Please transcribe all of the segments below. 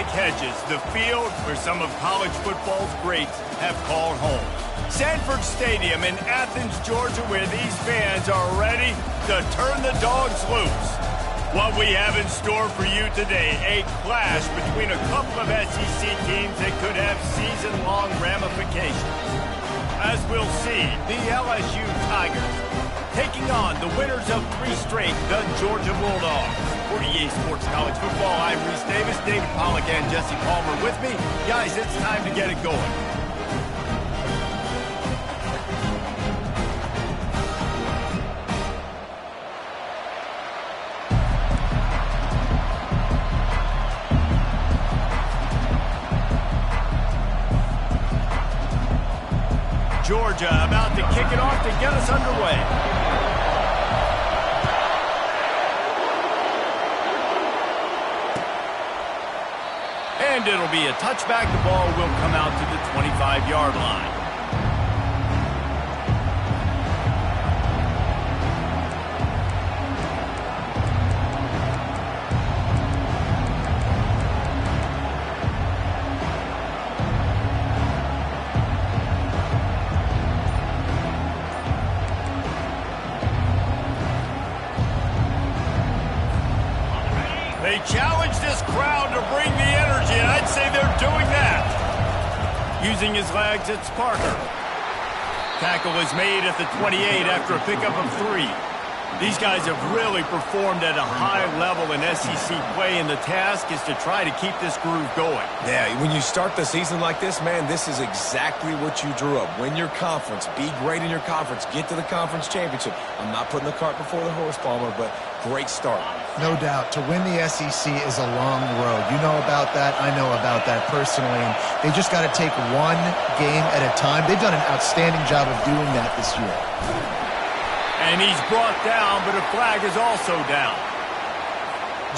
like hedges, the field where some of college football's greats have called home. Sanford Stadium in Athens, Georgia, where these fans are ready to turn the dogs loose. What we have in store for you today, a clash between a couple of SEC teams that could have season-long ramifications. As we'll see, the LSU Tigers taking on the winners of 3 straight, the Georgia Bulldogs. For EA Sports College Football, I'm Reese Davis, David Pollack, and Jesse Palmer with me. Guys, it's time to get it going. Georgia about to kick it off to get us underway. And it'll be a touchback. The ball will come out to the 25-yard line. They challenge this crowd to bring the energy, and I'd say they're doing that. Using his legs, it's Parker. Tackle is made at the 28 after a pickup of 3. These guys have really performed at a high level in SEC play, and the task is to try to keep this groove going. Yeah, when you start the season like this, man, this is exactly what you drew up. Win your conference, be great in your conference, get to the conference championship. I'm not putting the cart before the horse, Palmer, but great start. No doubt. To win the SEC is a long road. You know about that. I know about that personally. And they just got to take one game at a time. They've done an outstanding job of doing that this year. And he's brought down, but a flag is also down.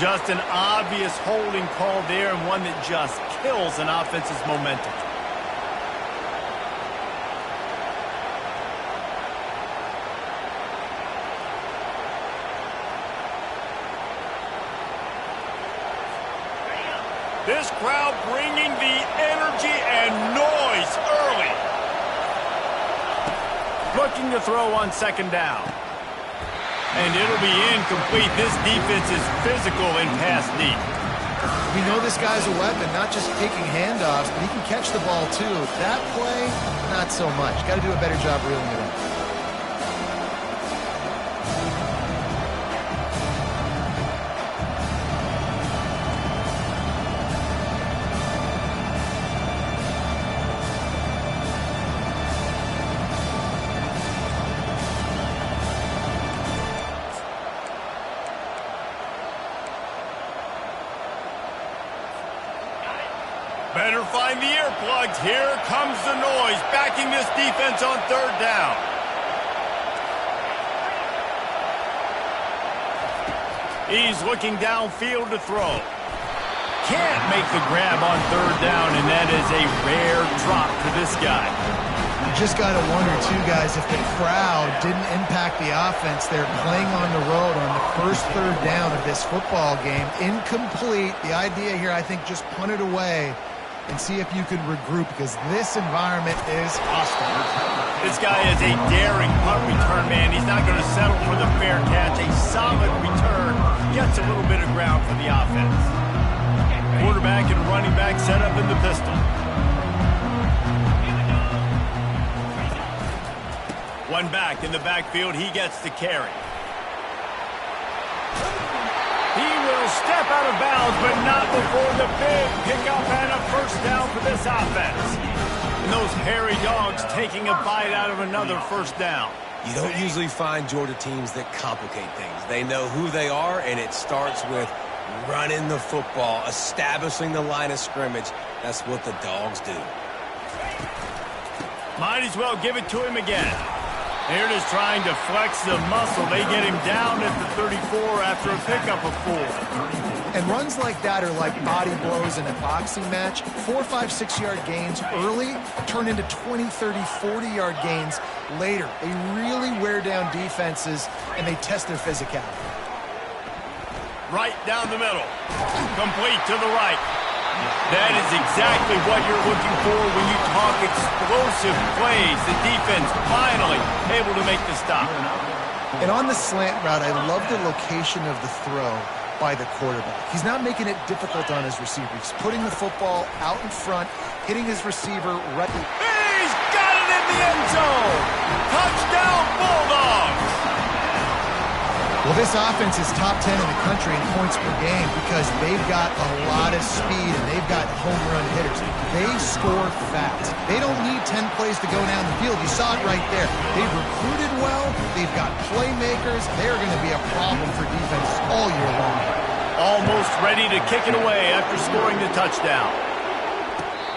Just an obvious holding call there, and one that just kills an offense's momentum. This crowd bringing the energy and noise early. Looking to throw on 2nd down. And it'll be incomplete. This defense is physical in pass deep. We know this guy's a weapon, not just taking handoffs, but he can catch the ball too. That play, not so much. Got to do a better job reeling it in. Better find the earplugs. Here comes the noise, backing this defense on 3rd down. He's looking downfield to throw. Can't make the grab on 3rd down, and that is a rare drop for this guy. You just got to wonder, too, guys, if the crowd didn't impact the offense. They're playing on the road on the first 3rd down of this football game. Incomplete. The idea here, I think, just punt it away and see if you can regroup, because this environment is hostile. This guy is a daring punt return man. He's not going to settle for the fair catch. A solid return gets a little bit of ground for the offense. Quarterback and running back set up in the pistol. One back in the backfield. He gets the carry. He will step out of bounds, but not before the big pickup and a 1st down for this offense. And those hairy dogs taking a bite out of another 1st down. You don't usually find Georgia teams that complicate things. They know who they are, and it starts with running the football, establishing the line of scrimmage. That's what the dogs do. Might as well give it to him again. They're just trying to flex the muscle. They get him down at the 34 after a pickup of 4. And runs like that are like body blows in a boxing match. 4, 5, 6-yard gains early turn into 20, 30, 40-yard gains later. They really wear down defenses, and they test their physicality. Right down the middle. Complete to the right. That is exactly what you're looking for when you talk explosive plays. The defense finally able to make the stop. And on the slant route, I love the location of the throw by the quarterback. He's not making it difficult on his receiver. He's putting the football out in front, hitting his receiver right. He's got it in the end zone. Touchdown, Bulldogs. Well, this offense is top 10 in the country in points per game because they've got a lot of speed and they've got home run hitters. They score fast. They don't need 10 plays to go down the field. You saw it right there. They've recruited well. They've got playmakers. They're going to be a problem for defense all year long. Almost ready to kick it away after scoring the touchdown.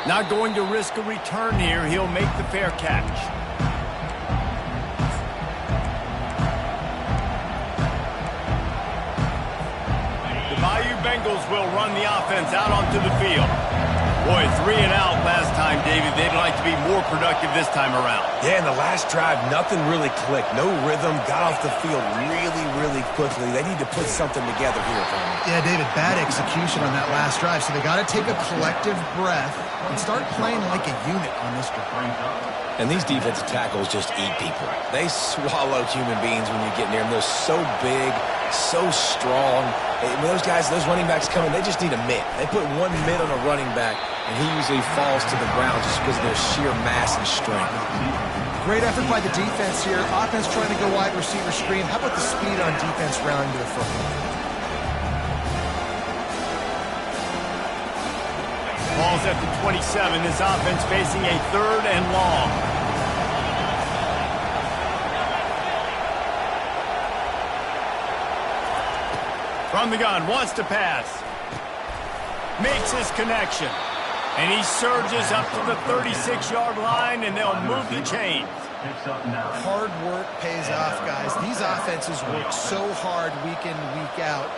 Not going to risk a return here. He'll make the fair catch. Bengals will run the offense out onto the field. Boy, 3 and out last time, David. They'd like to be more productive this time around. Yeah, in the last drive, nothing really clicked. No rhythm, got off the field really quickly. They need to put something together here, Tony. Yeah, David, bad execution on that last drive, so they got to take a collective breath and start playing like a unit on this drive. And these defensive tackles just eat people. They swallow human beings when you get near them. They're so big, so strong. When those guys, those running backs come in, they just need a mitt. They put one mitt on a running back, and he usually falls to the ground just because of their sheer mass and strength. Great effort by the defense here. Offense trying to go wide receiver screen. How about the speed on defense rounding to the football? Ball's at the 27. This offense facing a 3rd and long. From the gun, wants to pass. Makes his connection. And he surges up to the 36-yard line, and they'll move the chains. Hard work pays off, guys. These offenses work so hard week in, week out,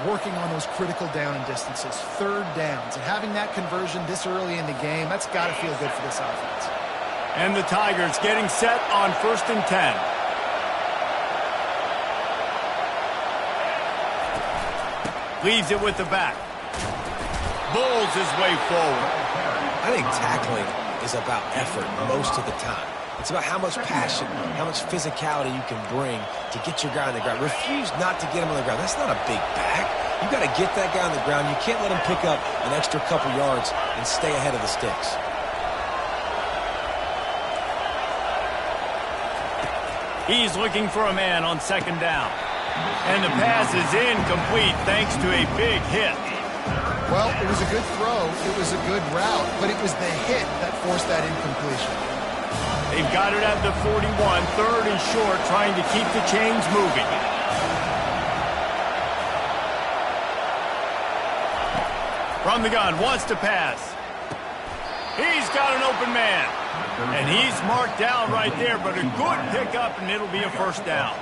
working on those critical down and distances, 3rd downs. And having that conversion this early in the game, that's got to feel good for this offense. And the Tigers getting set on 1st and 10. Leaves it with the back. Bulls his way forward. I think tackling is about effort most of the time. It's about how much passion, how much physicality you can bring to get your guy on the ground. Refuse not to get him on the ground. That's not a big back. You got to get that guy on the ground. You can't let him pick up an extra couple yards and stay ahead of the sticks. He's looking for a man on 2nd down. And the pass is incomplete thanks to a big hit. Well, it was a good throw. It was a good route, but it was the hit that forced that incompletion. They've got it at the 41, 3rd and short, trying to keep the chains moving. From the gun, wants to pass. He's got an open man. And he's marked down right there, but a good pickup, and it'll be a 1st down.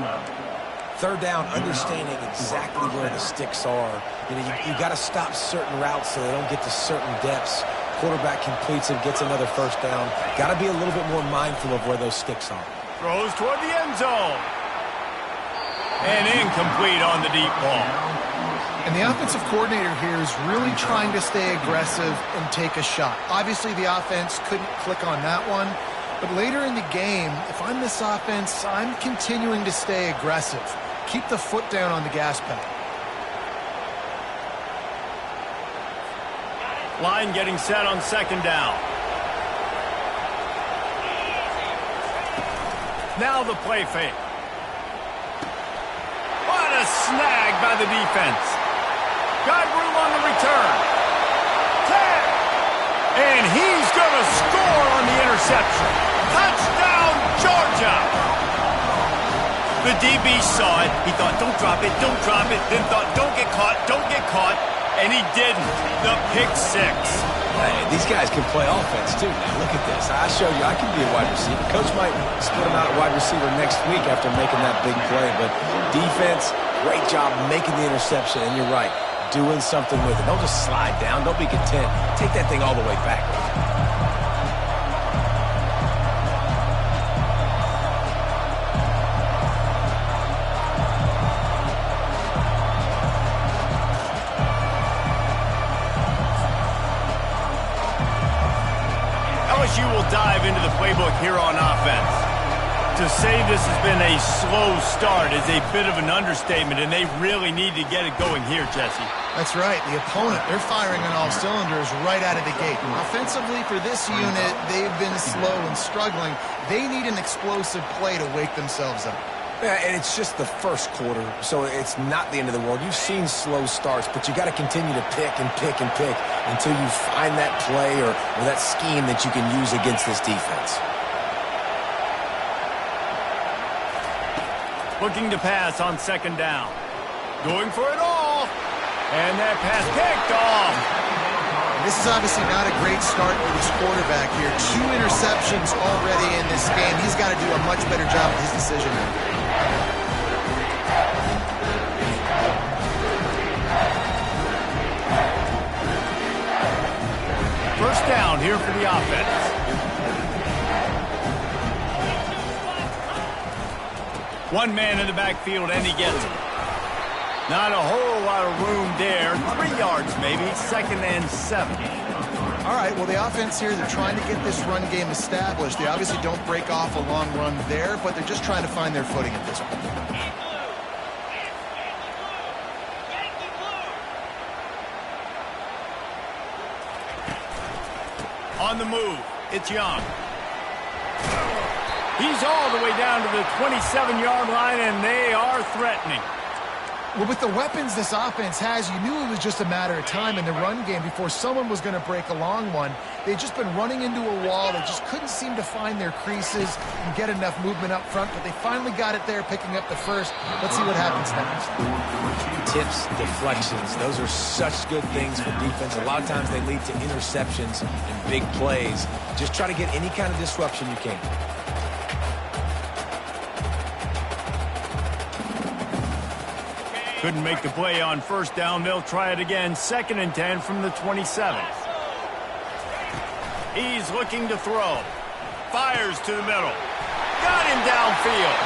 3rd down, understanding exactly where the sticks are. You know, you got to stop certain routes so they don't get to certain depths. Quarterback completes it, gets another 1st down. Got to be a little bit more mindful of where those sticks are. Throws toward the end zone. And incomplete on the deep ball. And the offensive coordinator here is really trying to stay aggressive and take a shot. Obviously, the offense couldn't click on that one. But later in the game, if I'm this offense, I'm continuing to stay aggressive. Keep the foot down on the gas pedal. Line getting set on 2nd down. Now the play fake. What a snag by the defense. Got room on the return. Tag. And he's going to score on the interception. Touchdown, Georgia. The DB saw it. He thought, don't drop it, don't drop it. Then thought, don't get caught, don't get caught. And he didn't. The pick 6. Hey, these guys can play offense, too. Now, look at this. I show you I can be a wide receiver. Coach might split him out at wide receiver next week after making that big play. But defense, great job making the interception. And you're right, doing something with it. Don't just slide down. Don't be content. Take that thing all the way back. LSU will dive into the playbook here on offense. To say this has been a slow start is a bit of an understatement, and they really need to get it going here, Jesse. That's right. The opponent, they're firing on all cylinders right out of the gate. Offensively, for this unit, they've been slow and struggling. They need an explosive play to wake themselves up. Yeah, and it's just the first quarter, so it's not the end of the world. You've seen slow starts, but you got to continue to pick and pick and pick until you find that play or that scheme that you can use against this defense. Looking to pass on second down. Going for it all. And that pass picked off. This is obviously not a great start for this quarterback here. 2 interceptions already in this game. He's got to do a much better job with his decision making. First down here for the offense. One man in the backfield, and he gets it. Not a whole lot of room there. 3 yards maybe, 2nd and 7. All right, well, the offense here, they're trying to get this run game established. They obviously don't break off a long run there, but they're just trying to find their footing at this point. On the move, it's Young. He's all the way down to the 27-yard line, and they are threatening. Well, with the weapons this offense has, you knew it was just a matter of time in the run game before someone was going to break a long one. They'd just been running into a wall. They just couldn't seem to find their creases and get enough movement up front, but they finally got it there, picking up the first. Let's see what happens next. Tips, deflections, those are such good things for defense. A lot of times they lead to interceptions and big plays. Just try to get any kind of disruption you can. Couldn't make the play on first down. They'll try it again. 2nd and 10 from the 27. He's looking to throw. Fires to the middle. Got him downfield.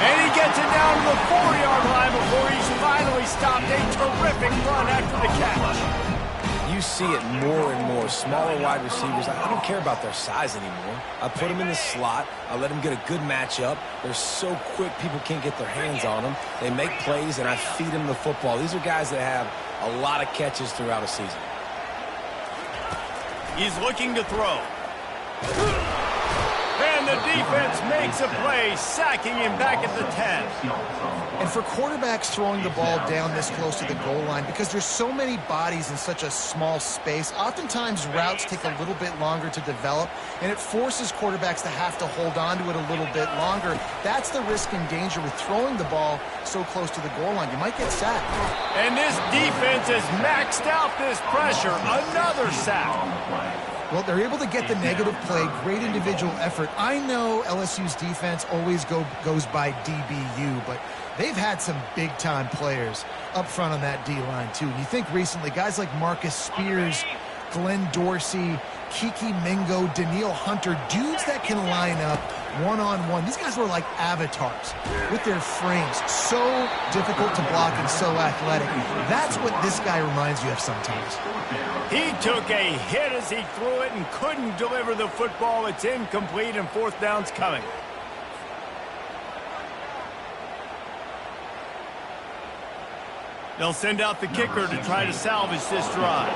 And he gets it down to the 4-yard line before he's finally stopped. A terrific run after the catch. You see it more and more. Smaller wide receivers, I don't care about their size anymore. I put them in the slot. I let them get a good matchup. They're so quick, people can't get their hands on them. They make plays, and I feed them the football. These are guys that have a lot of catches throughout a season. He's looking to throw. And the defense makes a play, sacking him back at the 10. And for quarterbacks throwing the ball down this close to the goal line, because there's so many bodies in such a small space, oftentimes routes take a little bit longer to develop, and it forces quarterbacks to have to hold on to it a little bit longer. That's the risk and danger with throwing the ball so close to the goal line. You might get sacked. And this defense has maxed out this pressure. Another sack. Well, they're able to get the negative play, great individual effort. I know LSU's defense always goes by DBU, but they've had some big-time players up front on that D-line, too. And you think recently, guys like Marcus Spears, Glenn Dorsey, Kiki Mingo, Daniil Hunter, dudes that can line up one-on-one. These guys were like avatars with their frames. So difficult to block and so athletic. That's what this guy reminds you of sometimes. He took a hit as he threw it and couldn't deliver the football. It's incomplete, and 4th down's coming. They'll send out the kicker to try to salvage this drive.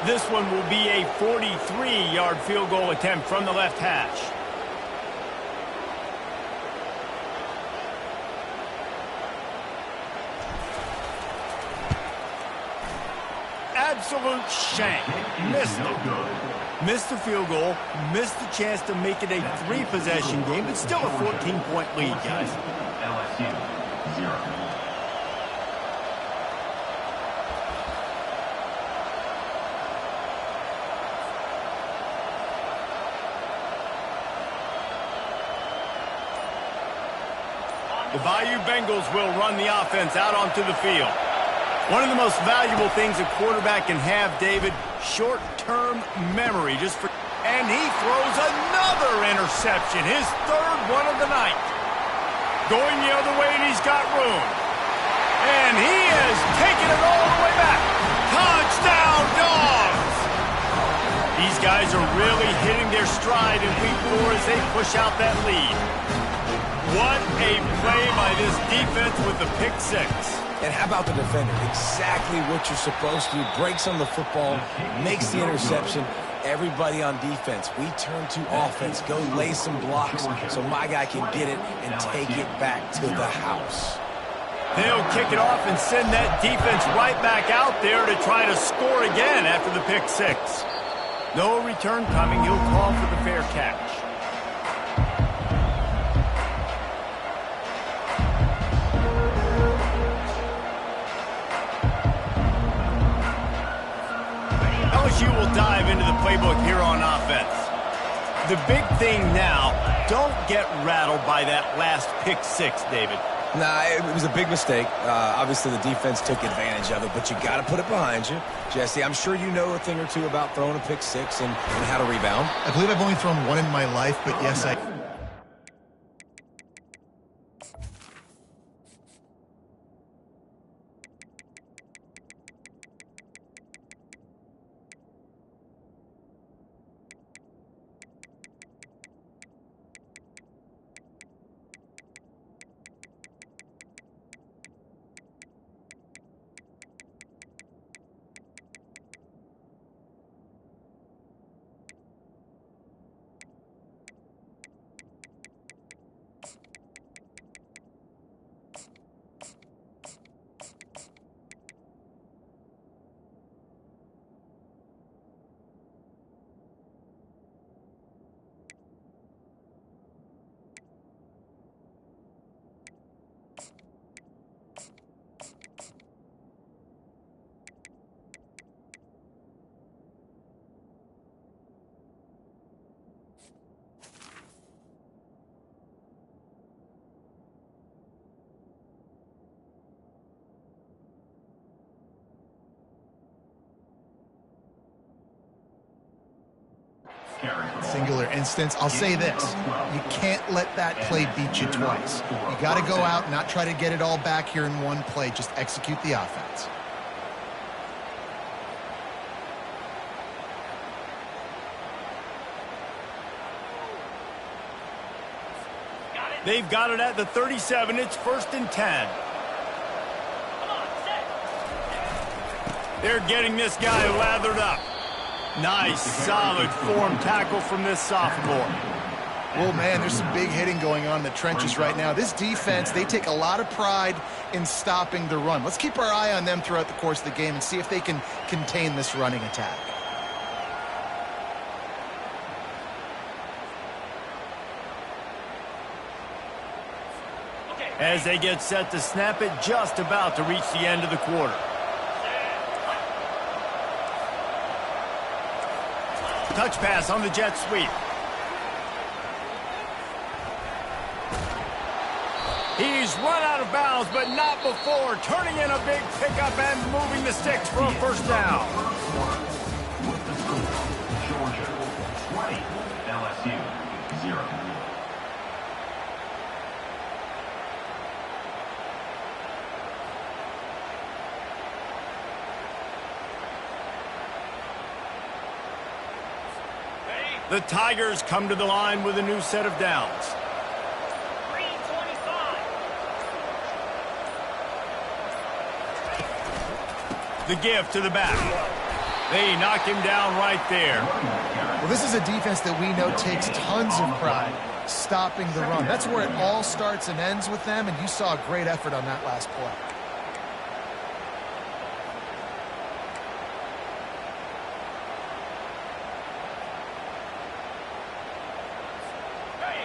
This one will be a 43-yard field goal attempt from the left hash. Absolute shank. Missed it. Missed the field goal. Missed the chance to make it a 3-possession game, but still a 14-point lead, guys. LSU 0. The Bayou Bengals will run the offense out onto the field. One of the most valuable things a quarterback can have, David, short-term memory. And he throws another interception, his 3rd one of the night. Going the other way, and he's got room. And he has taken it all the way back. Touchdown, Dogs! These guys are really hitting their stride in week 4 as they push out that lead. What a play by this defense with the pick 6. And how about the defender? Exactly what you're supposed to do. Breaks on the football, makes the interception. Everybody on defense, we turn to offense. Go lay some blocks so my guy can get it and take it back to the house. They'll kick it off and send that defense right back out there to try to score again after the pick 6. No return coming. He'll call for the fair catch. LSU will dive into the playbook here on offense. The big thing now, don't get rattled by that last pick 6, David. Nah, it was a big mistake. Obviously, the defense took advantage of it, but you got to put it behind you. Jesse, I'm sure you know a thing or two about throwing a pick 6 and how to rebound. I believe I've only thrown one in my life, but yes, I... Singular instance. I'll say this. You can't let that play beat you twice. You got to go out and not try to get it all back here in one play. Just execute the offense. They've got it at the 37. It's 1st and 10. They're getting this guy lathered up. Nice, solid form tackle from this sophomore. Well, man, there's some big hitting going on in the trenches right now. This defense, they take a lot of pride in stopping the run. Let's keep our eye on them throughout the course of the game and see if they can contain this running attack. As they get set to snap it, just about to reach the end of the quarter. Touch pass on the jet sweep. He's run out of bounds, but not before turning in a big pickup and moving the sticks for a first down. With the score, Georgia 20, LSU 0. The Tigers come to the line with a new set of downs. 325. The give to the back. They knock him down right there. Well, this is a defense that we know takes tons of pride stopping the run. That's where it all starts and ends with them, and you saw a great effort on that last play.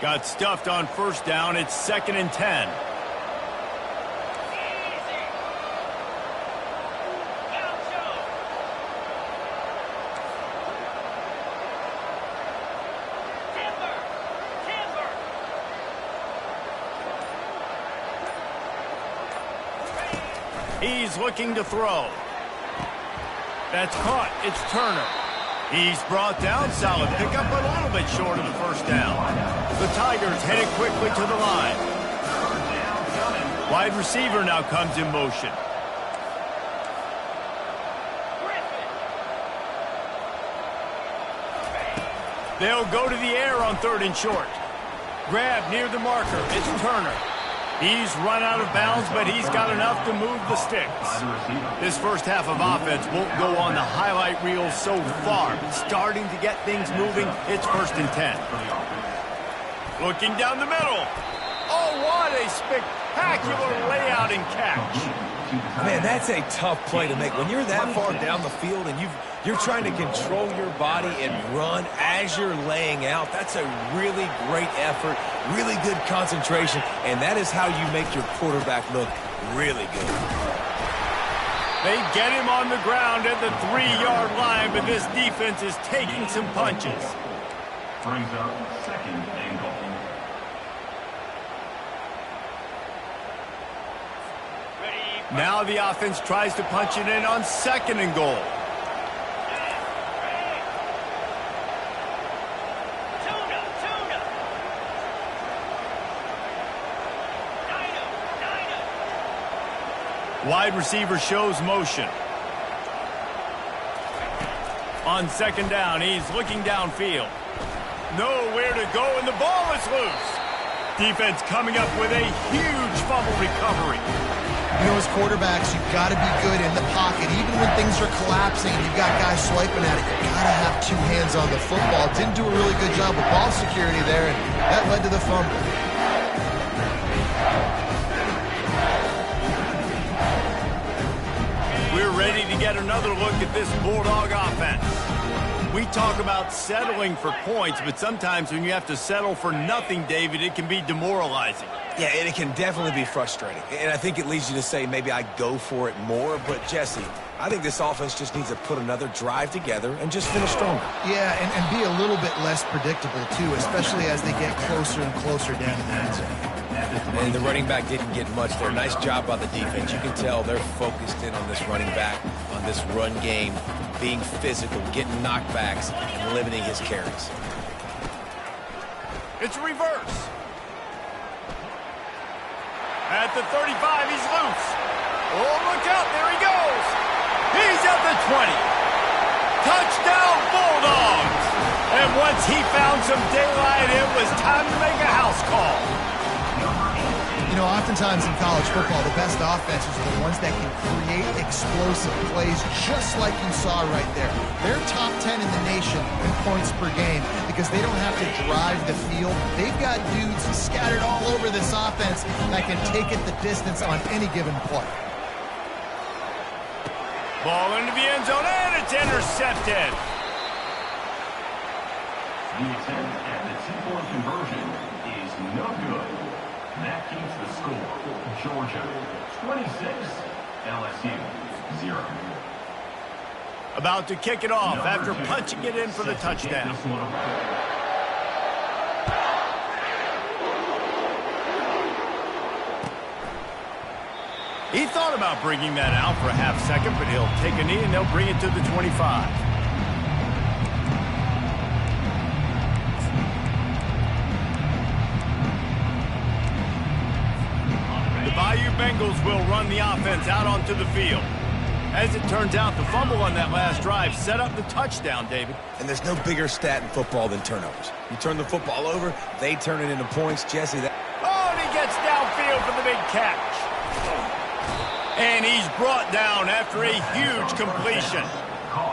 Got stuffed on first down. It's 2nd and 10. He's looking to throw. That's caught. It's Turner. He's brought down. Solid pickup, but a little bit short of the first down. The Tigers headed quickly to the line. Wide receiver now comes in motion. They'll go to the air on 3rd and short. Grab near the marker. It's Turner. He's run out of bounds, but he's got enough to move the sticks. This first half of offense won't go on the highlight reel so far. Starting to get things moving. It's 1st and 10. Looking down the middle. Oh, what a spectacular layout and catch. Man, that's a tough play to make. When you're that far down the field and you're trying to control your body and run as you're laying out, that's a really great effort, really good concentration, and that is how you make your quarterback look really good. They get him on the ground at the 3-yard line, but this defense is taking some punches. Brings up 2nd and goal. Now the offense tries to punch it in on 2nd and goal. Wide receiver shows motion. On 2nd down, he's looking downfield. Nowhere to go, and the ball is loose. Defense coming up with a huge fumble recovery. You know, as quarterbacks, you've got to be good in the pocket. Even when things are collapsing and you've got guys swiping at it, you've got to have 2 hands on the football. Didn't do a really good job with ball security there, and that led to the fumble. We're ready to get another look at this Bulldog offense. We talk about settling for points, but sometimes when you have to settle for nothing, David, it can be demoralizing. Yeah, and it can definitely be frustrating. And I think it leads you to say maybe I go for it more. But, Jesse, I think this offense just needs to put another drive together and just finish stronger. Yeah, and be a little bit less predictable, too, especially as they get closer and closer down in the end zone. And the running back didn't get much there. Nice job by the defense. You can tell they're focused in on this running back, on this run game, being physical, getting knockbacks, and limiting his carries. It's reverse. At the 35, he's loose. Oh, look out, there he goes. He's at the 20. Touchdown, Bulldogs. And once he found some daylight, it was time to make a house call. You know, oftentimes in college football, the best offenses are the ones that can create explosive plays, just like you saw right there. They're top 10 in the nation in points per game because they don't have to drive the field. They've got dudes scattered all over this offense that can take it the distance on any given play. Ball into the end zone, and it's intercepted. The attempt at the 2-point conversion is no good. That keeps the score. Georgia 26, LSU 0. About to kick it off after punching it in for the touchdown. He thought about bringing that out for a half second, but he'll take a knee and they'll bring it to the 25. The Bayou Bengals will run the offense out onto the field. As it turns out, the fumble on that last drive set up the touchdown, David. And there's no bigger stat in football than turnovers. You turn the football over, they turn it into points. Jesse, that... Oh, and he gets downfield for the big catch. And he's brought down after a huge completion.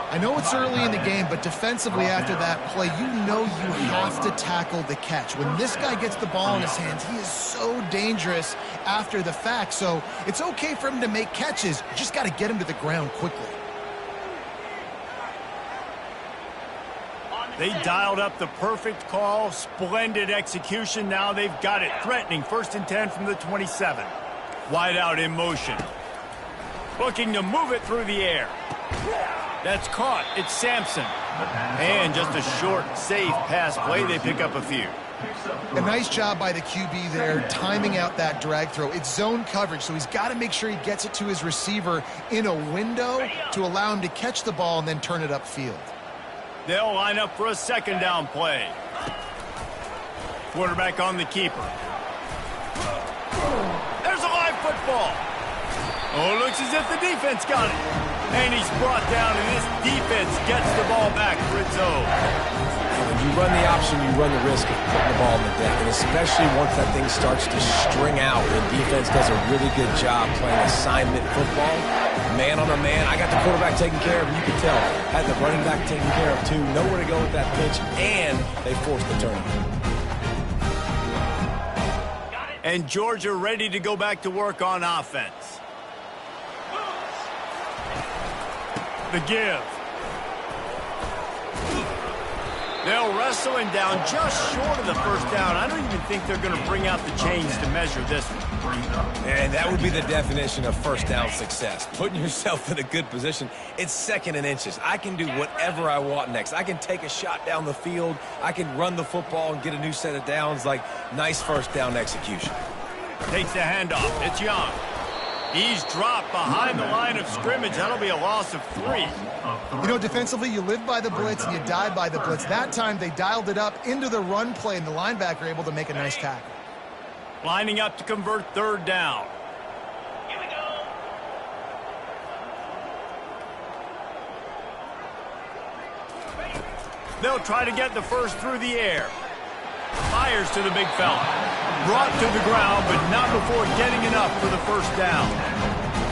I know it's early in the game, but defensively after that play, you know you have to tackle the catch. When this guy gets the ball in his hands, he is so dangerous after the fact. So it's okay for him to make catches. You just got to get him to the ground quickly. They dialed up the perfect call, splendid execution. Now they've got it threatening. 1st and 10 from the 27. Wide out in motion. Looking to move it through the air. That's caught. It's Sampson. And just a short, safe pass play. They pick up a few. A nice job by the QB there, timing out that drag throw. It's zone coverage, so he's got to make sure he gets it to his receiver in a window to allow him to catch the ball and then turn it upfield. They'll line up for a 2nd down play. Quarterback on the keeper. There's a live football. Oh, looks as if the defense got it. And he's brought down, and this defense gets the ball back for its own. When you run the option, you run the risk of putting the ball on the deck, and especially once that thing starts to string out, the defense does a really good job playing assignment football. Man on a man, I got the quarterback taken care of, and you can tell, had the running back taken care of too, nowhere to go with that pitch, and they forced the turnover. And Georgia ready to go back to work on offense. The give. They'll wrestle him down just short of the first down. I don't even think they're going to bring out the chains to measure this one. And that would be the definition of first down success. Putting yourself in a good position. It's 2nd and inches. I can do whatever I want next. I can take a shot down the field. I can run the football and get a new set of downs. Like, nice first down execution. Takes the handoff. It's Young. He's dropped behind the line of scrimmage. That'll be a loss of 3. You know, defensively, you live by the blitz and you die by the blitz. That time, they dialed it up into the run play, and the linebacker able to make a nice tackle. Lining up to convert 3rd down. Here we go. They'll try to get the first through the air. Fires to the big fella. Brought to the ground, but not before getting enough for the first down.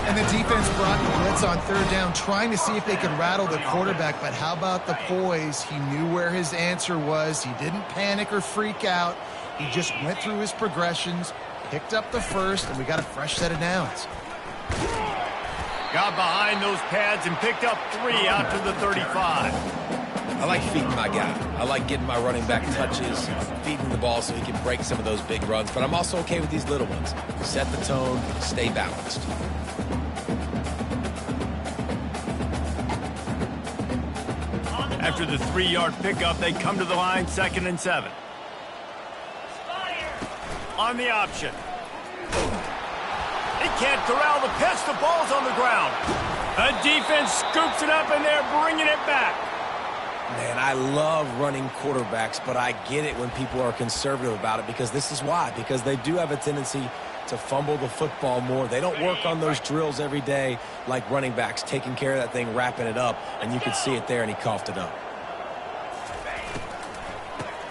And the defense brought the blitz on 3rd down, trying to see if they could rattle the quarterback. But how about the poise? He knew where his answer was. He didn't panic or freak out. He just went through his progressions, picked up the first, and we got a fresh set of downs. Got behind those pads and picked up 3 out to the 35. I like feeding my guy. I like getting my running back touches, feeding the ball so he can break some of those big runs. But I'm also okay with these little ones. Set the tone, stay balanced. After the 3-yard pickup, they come to the line, 2nd and 7. On the option. They can't corral the pitch. The ball's on the ground. The defense scoops it up, and they're bringing it back. Man, I love running quarterbacks, but I get it when people are conservative about it because this is why. Because they do have a tendency to fumble the football more. They don't work on those drills every day like running backs, taking care of that thing, wrapping it up, and you can see it there, and he coughed it up.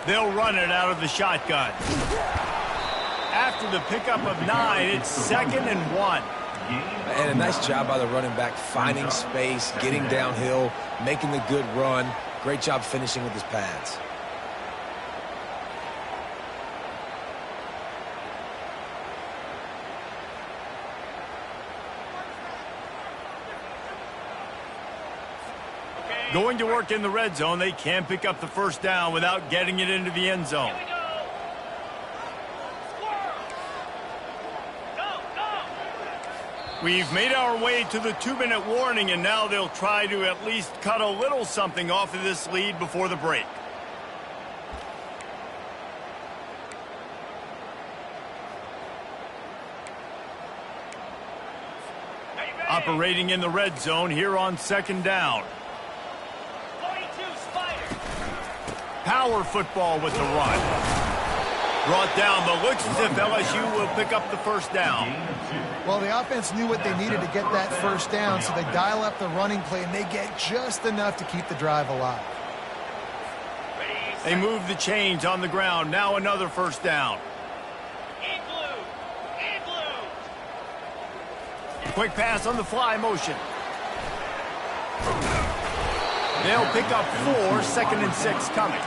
They'll run it out of the shotgun. After the pickup of 9, it's 2nd and 1. And a nice job by the running back, finding space, getting downhill, making the good run. Great job finishing with his pads. Going to work in the red zone. They can't pick up the first down without getting it into the end zone. We've made our way to the 2-minute warning, and now they'll try to at least cut a little something off of this lead before the break. Operating in the red zone here on 2nd down. Power football with the run. Brought down, but looks as if LSU will pick up the first down. Well, the offense knew what they needed to get that first down, so they dial up the running play, and they get just enough to keep the drive alive. They move the chains on the ground. Now another first down. Quick pass on the fly motion. They'll pick up 4, 2nd and 6 coming.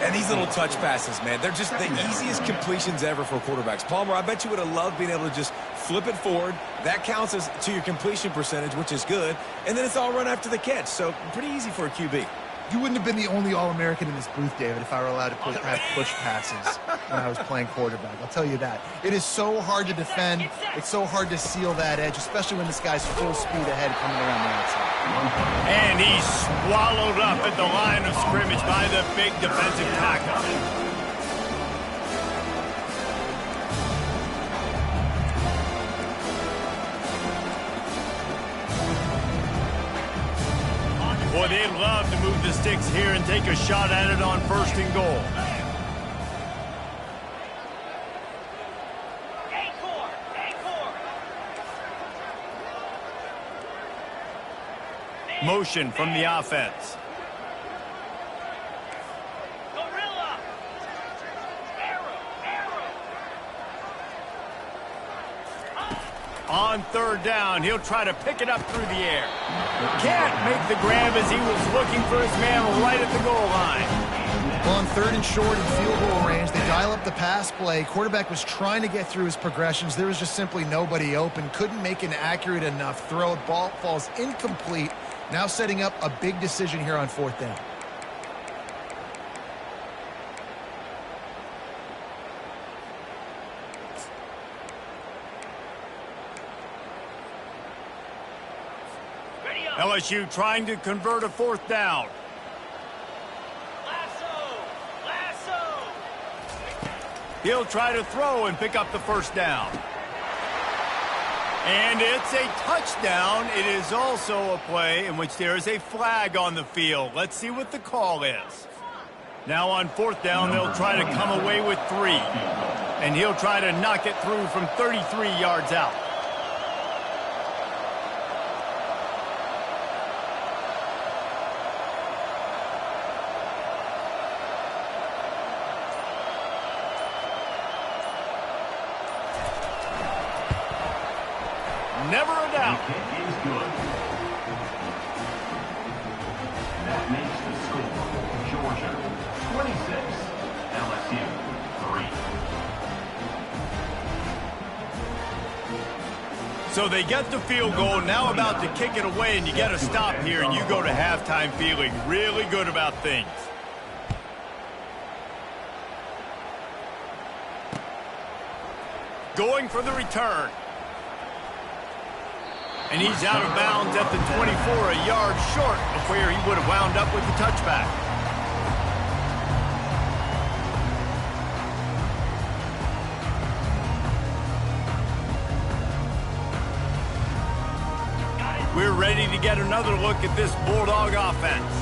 And these little touch passes, man, they're just the easiest completions ever for quarterbacks. Palmer, I bet you would have loved being able to just flip it forward. That counts as to your completion percentage, which is good. And then it's all run after the catch. So pretty easy for a QB. You wouldn't have been the only All-American in this booth, David, if I were allowed to have push passes when I was playing quarterback. I'll tell you that. It is so hard to defend. It's so hard to seal that edge, especially when this guy's full speed ahead coming around the outside. And he's swallowed up at the line of scrimmage by the big defensive tackle. Boy, they'd love to move the sticks here and take a shot at it on 1st and goal. Motion from the offense. On third down, he'll try to pick it up through the air. Can't make the grab as he was looking for his man right at the goal line. Well, on third and short in field goal range, they dial up the pass play. Quarterback was trying to get through his progressions. There was just simply nobody open. Couldn't make an accurate enough throw. Ball falls incomplete. Now setting up a big decision here on fourth down. LSU trying to convert a fourth down. Lasso! He'll try to throw and pick up the first down. And it's a touchdown. It is also a play in which there is a flag on the field. Let's see what the call is. Now on fourth down, they'll try to come away with 3. And he'll try to knock it through from 33 yards out. Never a doubt. The kick is good. That makes the score Georgia 26, LSU 3. So they get the field goal, now about to kick it away, and you get a stop here, and you go to halftime feeling really good about things. Going for the return. And he's out of bounds at the 24, a yard short of where he would have wound up with the touchback. We're ready to get another look at this Bulldog offense.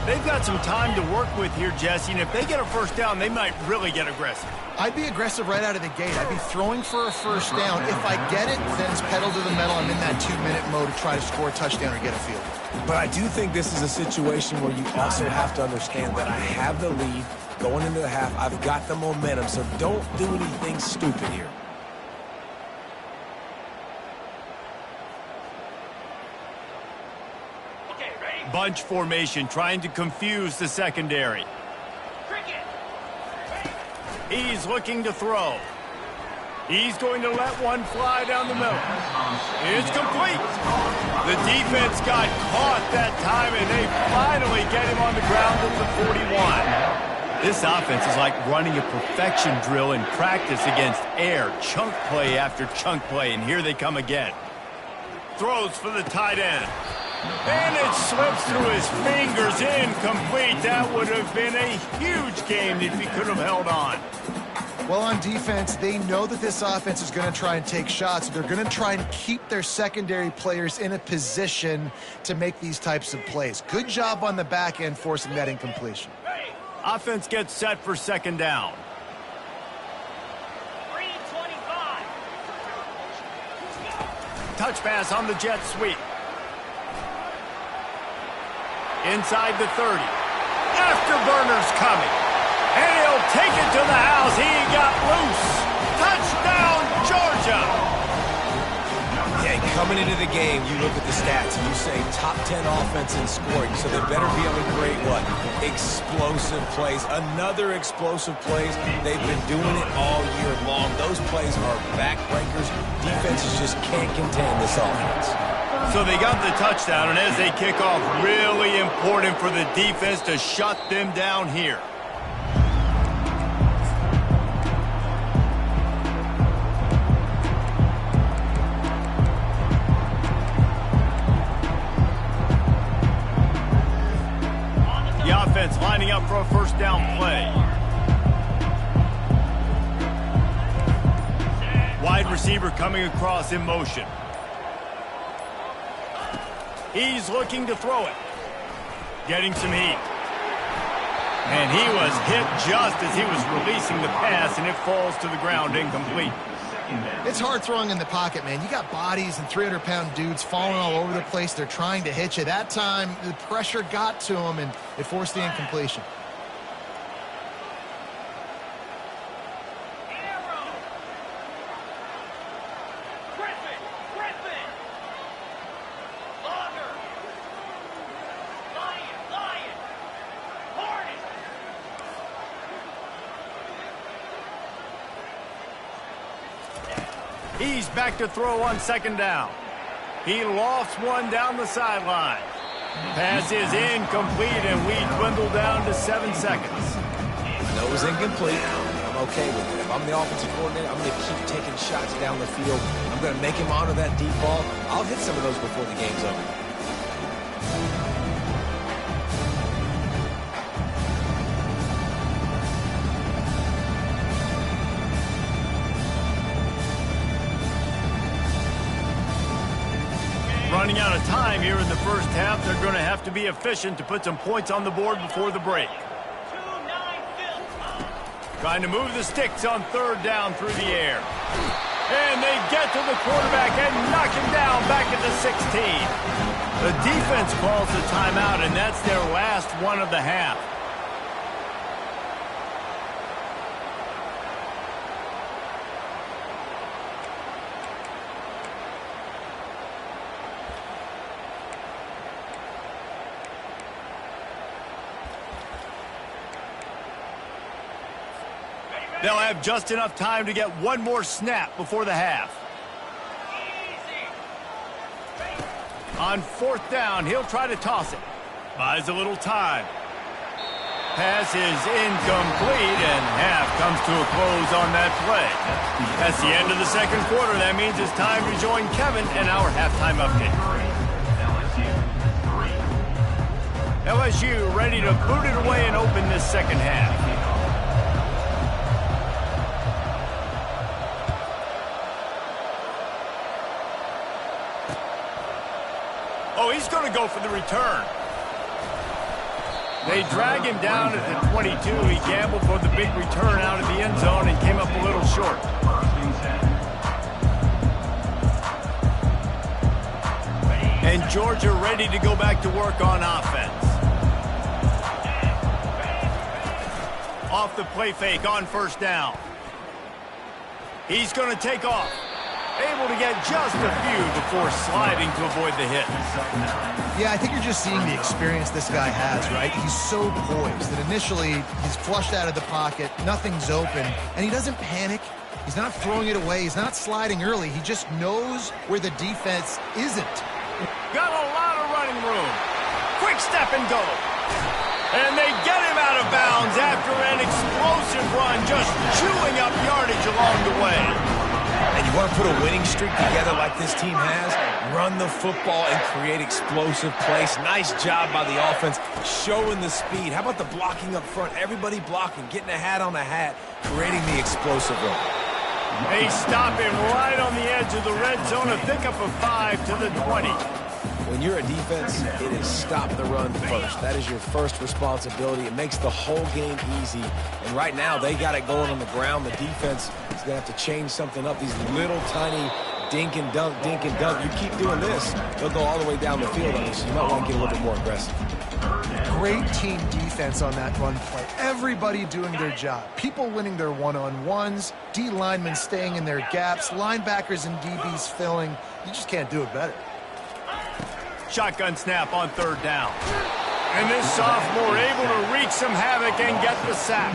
They've got some time to work with here, Jesse, and if they get a first down, they might really get aggressive. I'd be aggressive right out of the gate. I'd be throwing for a first down. If I get it, then it's pedal to the metal. I'm in that 2-minute mode to try to score a touchdown or get a field goal. But I do think this is a situation where you also have to understand that I have the lead going into the half. I've got the momentum, so don't do anything stupid here. Okay, ready? Bunch formation, trying to confuse the secondary. Cricket! He's looking to throw. He's going to let one fly down the middle. It's complete. The defense got caught that time, and they finally get him on the ground at the 41. This offense is like running a perfection drill in practice against air. Chunk play after chunk play, and here they come again. Throws for the tight end. And it slips through his fingers, incomplete. That would have been a huge game if he could have held on. Well, on defense, they know that this offense is going to try and take shots. They're going to try and keep their secondary players in a position to make these types of plays. Good job on the back end forcing that incompletion. Offense gets set for second down. 3:25. Touch pass on the jet sweep. Inside the 30. Afterburner's coming. And he'll take it to the house. He got loose. Touchdown, Georgia. Yeah, coming into the game, you look at the stats and you say top 10 offense in scoring, so they better be able to create what? Explosive plays. Another explosive plays. They've been doing it all year long. Those plays are backbreakers. Defenses just can't contain this offense. So they got the touchdown, and as they kick off, really important for the defense to shut them down here. The offense lining up for a first down play. Wide receiver coming across in motion. He's looking to throw it. Getting some heat. And he was hit just as he was releasing the pass, and it falls to the ground incomplete. It's hard throwing in the pocket, man. You got bodies and 300-pound dudes falling all over the place. They're trying to hit you. That time, the pressure got to him, and it forced the incompletion. He's back to throw on second down. He lofts one down the sideline. Pass is incomplete, and we dwindle down to 7 seconds. I know it was incomplete. I'm okay with it. If I'm the offensive coordinator, I'm going to keep taking shots down the field. I'm going to make him honor that deep ball. I'll hit some of those before the game's over. Running out of time here in the first half. They're going to have to be efficient to put some points on the board before the break. Trying to move the sticks on third down through the air. And they get to the quarterback and knock him down back at the 16. The defense calls the timeout, and that's their last one of the half. They'll have just enough time to get one more snap before the half. On fourth down, he'll try to toss it. Buys a little time. Pass is incomplete, and half comes to a close on that play. That's the end of the second quarter. That means it's time to join Kevin and our halftime update. LSU ready to boot it away and open this second half. Oh, he's going to go for the return. They drag him down at the 22. He gambled for the big return out of the end zone and came up a little short. And Georgia ready to go back to work on offense. Off the play fake on first down. He's going to take off. Able to get just a few before sliding to avoid the hit. Yeah, I think you're just seeing the experience this guy has, right? He's so poised that initially he's flushed out of the pocket, nothing's open, and he doesn't panic. He's not throwing it away. He's not sliding early. He just knows where the defense isn't. Got a lot of running room. Quick step and go. And they get him out of bounds after an explosive run, just chewing up yardage along the way. And you want to put a winning streak together like this team has, run the football and create explosive plays. Nice job by the offense, showing the speed. How about the blocking up front? Everybody blocking, getting a hat on a hat, creating the explosive run. They stop him right on the edge of the red zone, a pickup of 5 to the 20. When you're a defense, it is stop the run first. That is your first responsibility. It makes the whole game easy. And right now, they got it going on the ground. The defense is going to have to change something up. These little tiny dink and dunk, dink and dunk. You keep doing this, they'll go all the way down the field on you, so you might want to get a little bit more aggressive. Great team defense on that run play. Everybody doing their job. People winning their one-on-ones, D linemen staying in their gaps, linebackers and DBs filling. You just can't do it better. Shotgun snap on third down. And this sophomore able to wreak some havoc and get the sack.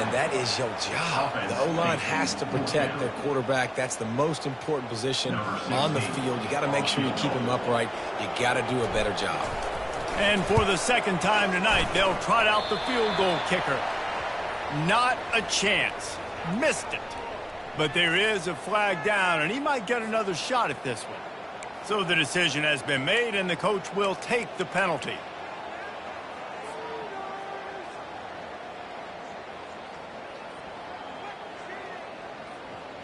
And that is your job. The O-line has to protect their quarterback. That's the most important position on the field. You got to make sure you keep him upright. You got to do a better job. And for the second time tonight, they'll trot out the field goal kicker. Not a chance. Missed it. But there is a flag down, and he might get another shot at this one. So the decision has been made, and the coach will take the penalty.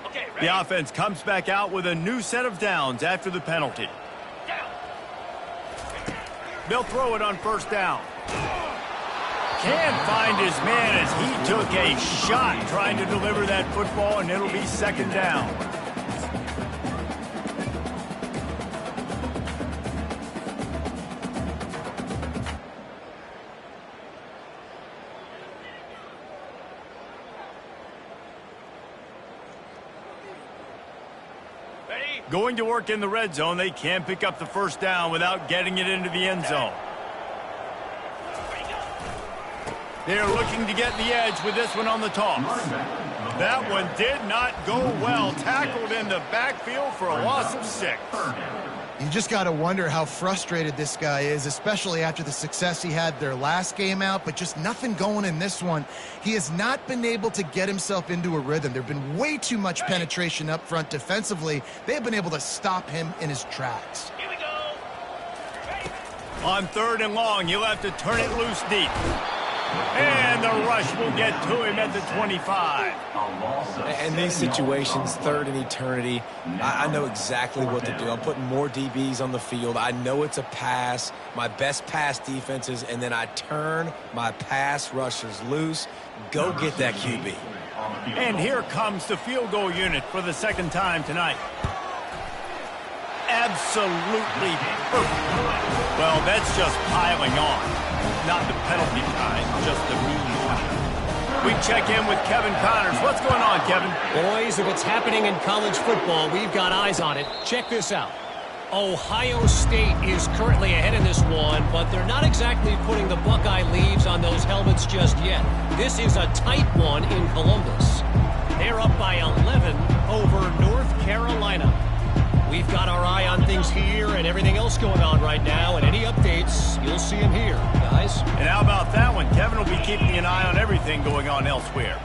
Okay, ready? The offense comes back out with a new set of downs after the penalty. Down. They'll throw it on first down. Can't find his man as he took a shot trying to deliver that football, and it'll be second down. Going to work in the red zone, they can't pick up the first down without getting it into the end zone. They're looking to get the edge with this one on the toss. That one did not go well. Tackled in the backfield for a loss of 6. You just got to wonder how frustrated this guy is, especially after the success he had their last game out, but just nothing going in this one. He has not been able to get himself into a rhythm. There have been way too much penetration up front defensively. They have been able to stop him in his tracks. Here we go. Ready? On 3rd and long, he'll have to turn it loose deep. And the rush will get to him at the 25. And these situations, 3rd and eternity, I know exactly what to do. I'm putting more DBs on the field. I know it's a pass, my best pass defenses, and then I turn my pass rushers loose. Go get that QB. And here comes the field goal unit for the 2nd time tonight. Absolutely perfect. Well, that's just piling on. Not the penalty kind, just the mean kind. We check in with Kevin Connors. What's going on, Kevin? Boys, if it's happening in college football, we've got eyes on it. Check this out. Ohio State is currently ahead in this one, but they're not exactly putting the Buckeye leaves on those helmets just yet. This is a tight one in Columbus. They're up by 11 over North Carolina. We've got our eye on things here and everything else going on right now, and any updates, you'll see them here, guys. And how about that one? Kevin will be keeping an eye on everything going on elsewhere.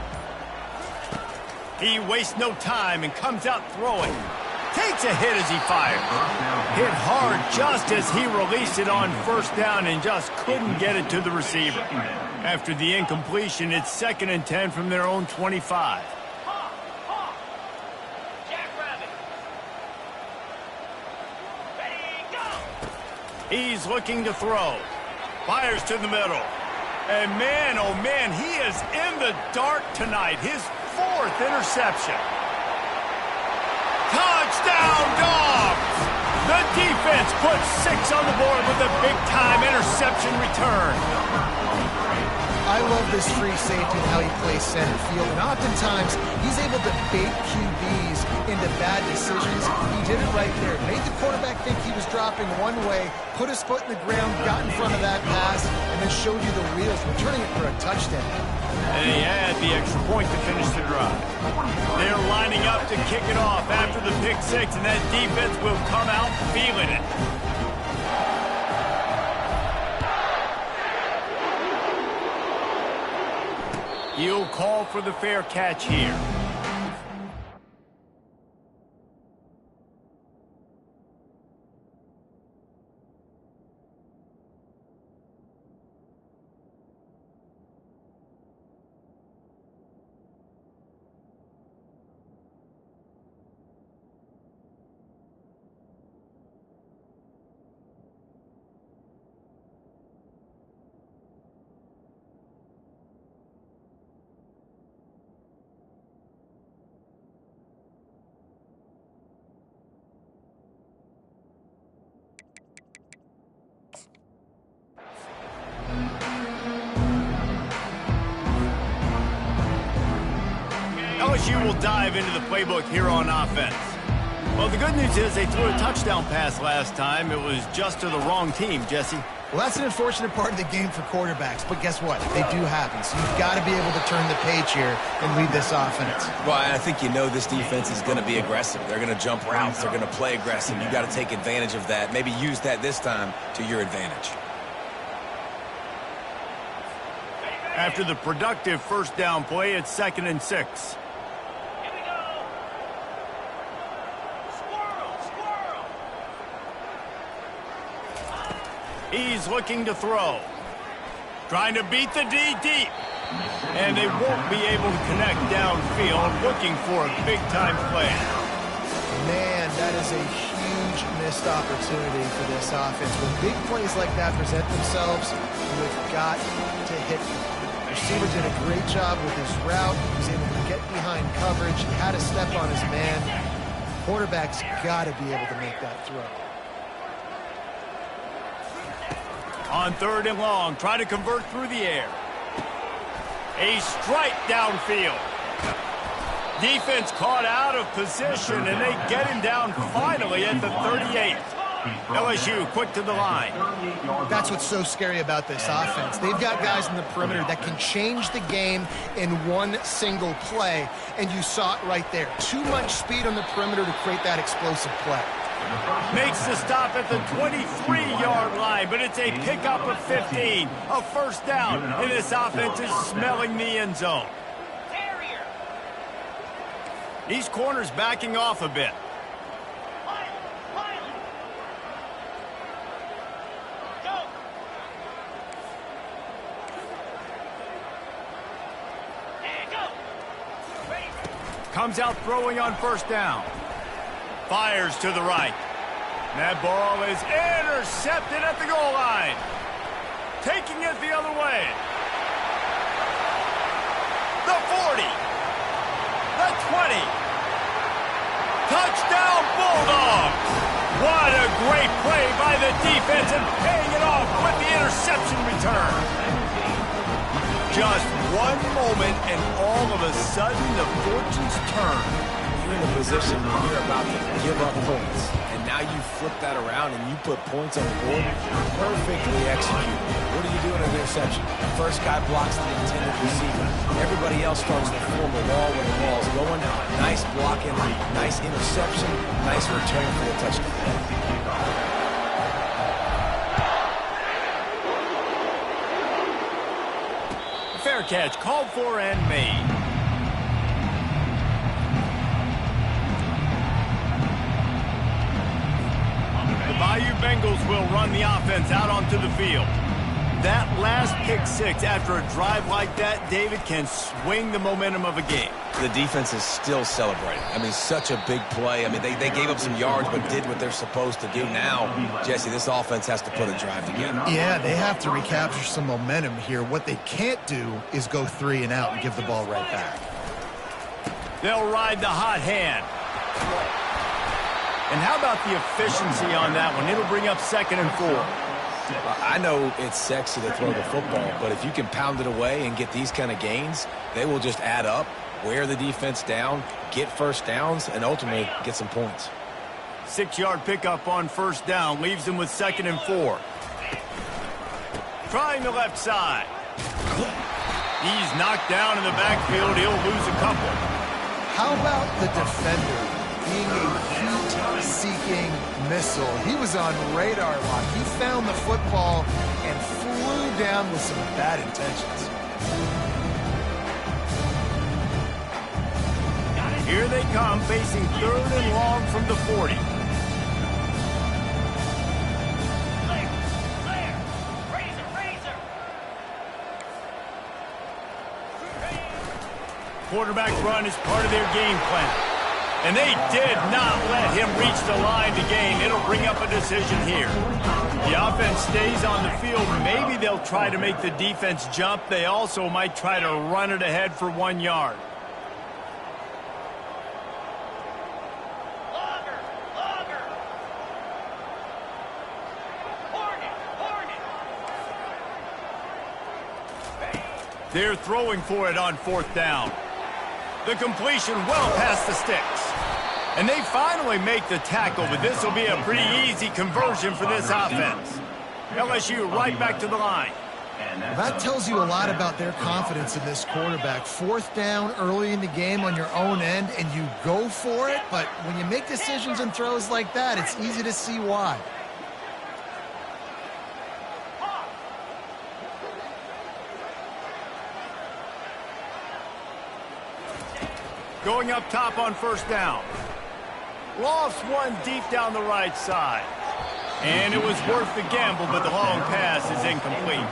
He wastes no time and comes out throwing. Takes a hit as he fires. Hit hard just as he released it on 1st down and just couldn't get it to the receiver. After the incompletion, it's 2nd and 10 from their own 25. He's looking to throw. Fires to the middle. And man, oh man, he is in the dark tonight. His 4th interception. Touchdown, Dogs! The defense puts 6 on the board with a big-time interception return. I love this free safety and how he plays center field, and oftentimes he's able to bait QBs into bad decisions. He did it right there. Made the quarterback think he was dropping one way, put his foot in the ground, got in front of that pass, and then showed you the wheels, returning it for a touchdown. And he had the extra point to finish the drive. They're lining up to kick it off after the pick 6, and that defense will come out feeling it. You'll call for the fair catch here. LSU will dive into the playbook here on offense. Well, the good news is they threw a touchdown pass last time. It was just to the wrong team, Jesse. Well, that's an unfortunate part of the game for quarterbacks, but guess what? They do happen, so you've got to be able to turn the page here and lead this offense. Well, I think you know this defense is going to be aggressive. They're going to jump routes. They're going to play aggressive. You've got to take advantage of that. Maybe use that this time to your advantage. After the productive 1st down play, it's 2nd and 6. Here we go. Squirrel. He's looking to throw. Trying to beat the D deep. And they won't be able to connect downfield, looking for a big-time play. Man, that is a huge missed opportunity for this offense. When big plays like that present themselves, you've got to hit them. The receiver did a great job with his route. He was able to get behind coverage. He had a step on his man. Quarterback's got to be able to make that throw. On 3rd and long, try to convert through the air. A strike downfield. Defense caught out of position, and they get him down finally at the 38. LSU quick to the line. That's what's so scary about this offense. They've got guys in the perimeter that can change the game in one single play, and you saw it right there. Too much speed on the perimeter to create that explosive play. Makes the stop at the 23-yard line, but it's a pickup of 15. A first down, and this offense is smelling the end zone. These corners backing off a bit. Comes out throwing on first down. Fires to the right. That ball is intercepted at the goal line. Taking it the other way. The 40. The 20. Touchdown Bulldogs. What a great play by the defense and paying it off with the interception return. Just one moment and all of a sudden the fortunes turn. You're in a position where you're about to give up points, and now you flip that around and you put points on the board. Perfectly executed. What do you do in an interception? The first guy blocks the intended receiver. Everybody else starts to form a wall when the ball's going. Nice blocking, nice interception, nice return for the touchdown. Fair catch, called for and made. The Bayou Bengals will run the offense out onto the field. That last pick six after a drive like that, David, can swing the momentum of a game. The defense is still celebrating. I mean, such a big play. I mean, they gave up some yards but did what they're supposed to do. Now, Jesse, this offense has to put a drive together. Yeah, they have to recapture some momentum here. What they can't do is go 3 and out and give the ball right back. They'll ride the hot hand. And how about the efficiency on that one? It'll bring up 2nd and 4. I know it's sexy to throw the football, but if you can pound it away and get these kind of gains, they will just add up, wear the defense down, get first downs, and ultimately get some points. 6-yard pickup on first down leaves them with 2nd and 4. Trying the left side. He's knocked down in the backfield. He'll lose a couple. How about the defender being a heat-seeking missile? He was on radar lock. He found the football and flew down with some bad intentions. Here they come, facing 3rd and long from the 40. Quarterback run is part of their game plan. And they did not let him reach the line to gain. It'll bring up a decision here. The offense stays on the field. Maybe they'll try to make the defense jump. They also might try to run it ahead for 1 yard. They're throwing for it on 4th down. The completion well past the sticks. And they finally make the tackle, but this will be a pretty easy conversion for this offense. LSU right back to the line. That tells you a lot about their confidence in this quarterback. 4th down early in the game on your own end, and you go for it. But when you make decisions and throws like that, it's easy to see why. Going up top on first down. Lost one deep down the right side. And it was worth the gamble, but the long pass is incomplete.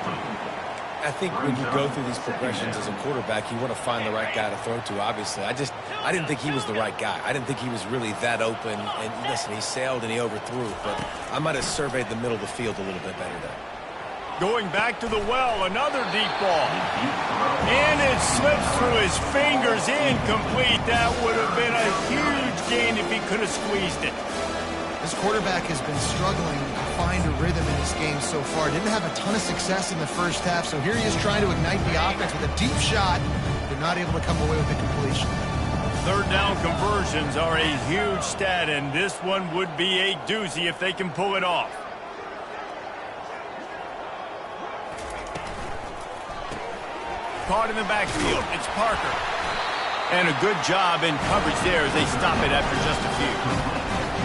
I think when you go through these progressions as a quarterback, you want to find the right guy to throw to, obviously. I didn't think he was the right guy. I didn't think he was really that open. And listen, he sailed and he overthrew, but I might have surveyed the middle of the field a little bit better there. Going back to the well, another deep ball. And it slips through his fingers, incomplete. That would have been a huge gain if he could have squeezed it. This quarterback has been struggling to find a rhythm in this game so far. Didn't have a ton of success in the first half, so here he is trying to ignite the offense with a deep shot. They're not able to come away with the completion. Third down conversions are a huge stat, and this one would be a doozy if they can pull it off. Caught in the backfield. It's Parker. And a good job in coverage there as they stop it after just a few.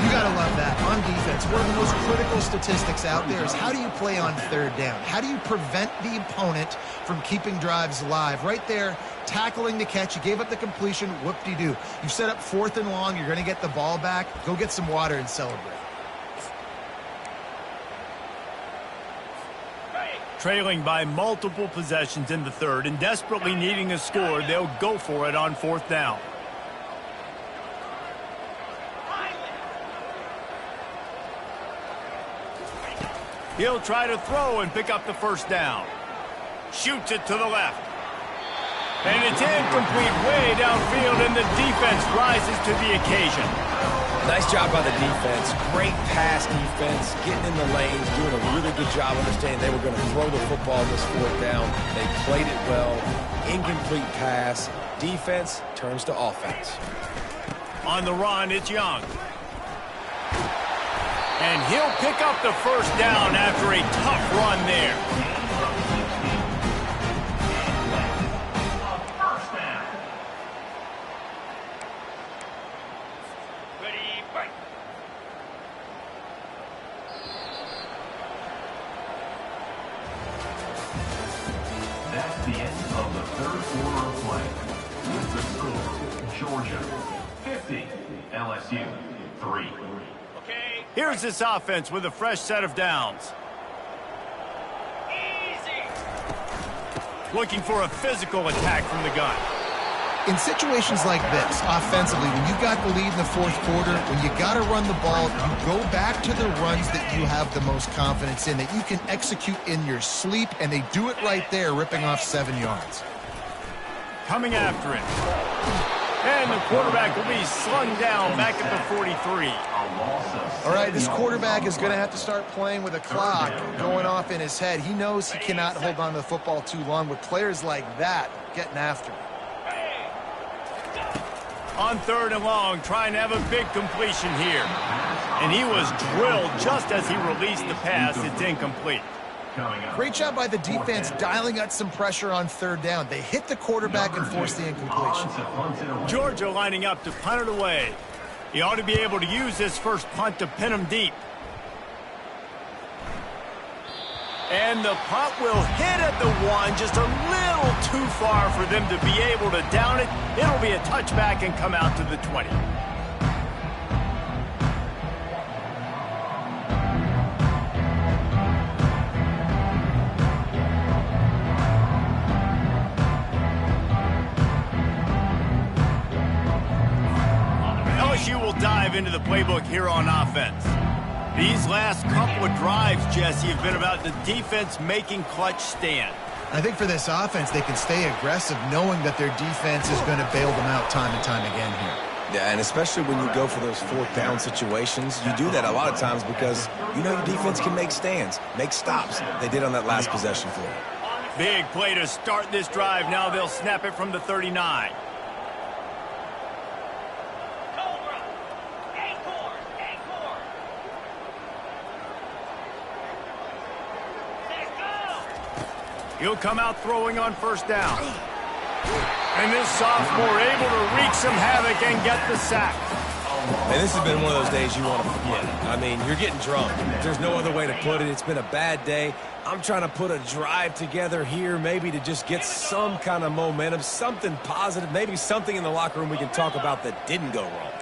You got to love that. On defense, one of the most critical statistics out there is how do you play on third down? How do you prevent the opponent from keeping drives alive? Right there, tackling the catch. You gave up the completion. Whoop-de-doo. You set up 4th and long. You're going to get the ball back. Go get some water and celebrate. Trailing by multiple possessions in the third and desperately needing a score, they'll go for it on 4th down. He'll try to throw and pick up the first down. Shoots it to the left. And it's incomplete way downfield, and the defense rises to the occasion. Nice job by the defense. Great pass defense, getting in the lanes, doing a really good job understanding they were going to throw the football this 4th down. They played it well. Incomplete pass. Defense turns to offense. On the run, it's Young. And he'll pick up the first down after a tough run there. First down. Ready, fight. That's the end of the third quarter of play. With the score, Georgia 50, LSU 3. Okay. Here's this offense with a fresh set of downs. Easy. Looking for a physical attack from the gun. In situations like this, offensively, when you got the lead in the 4th quarter, when you got to run the ball, you go back to the runs that you have the most confidence in, that you can execute in your sleep, and they do it right there, ripping off 7 yards. Coming after it. And the quarterback will be slung down back at the 43. All right, this quarterback is going to have to start playing with a clock going off in his head. He knows he cannot hold on to the football too long with players like that getting after him. On 3rd and long, trying to have a big completion here. And he was drilled just as he released the pass. It's incomplete. Great job by the defense dialing out some pressure on 3rd down. They hit the quarterback and forced the incompletion. Georgia lining up to punt it away. He ought to be able to use this first punt to pin him deep. And the punt will hit at the 1, just a little too far for them to be able to down it. It'll be a touchback and come out to the 20. LSU will dive into the playbook here on offense. These last couple of drives, Jesse, have been about the defense making clutch stand. I think for this offense, they can stay aggressive knowing that their defense is going to bail them out time and time again here. Yeah, and especially when you go for those 4th down situations, you do that a lot of times because you know your defense can make stands, make stops. They did on that last possession for you. Big play to start this drive. Now they'll snap it from the 39. He'll come out throwing on 1st down. And this sophomore able to wreak some havoc and get the sack. And this has been one of those days you want to forget. I mean, you're getting drunk. There's no other way to put it. It's been a bad day. I'm trying to put a drive together here maybe to just get some kind of momentum, something positive, maybe something in the locker room we can talk about that didn't go wrong.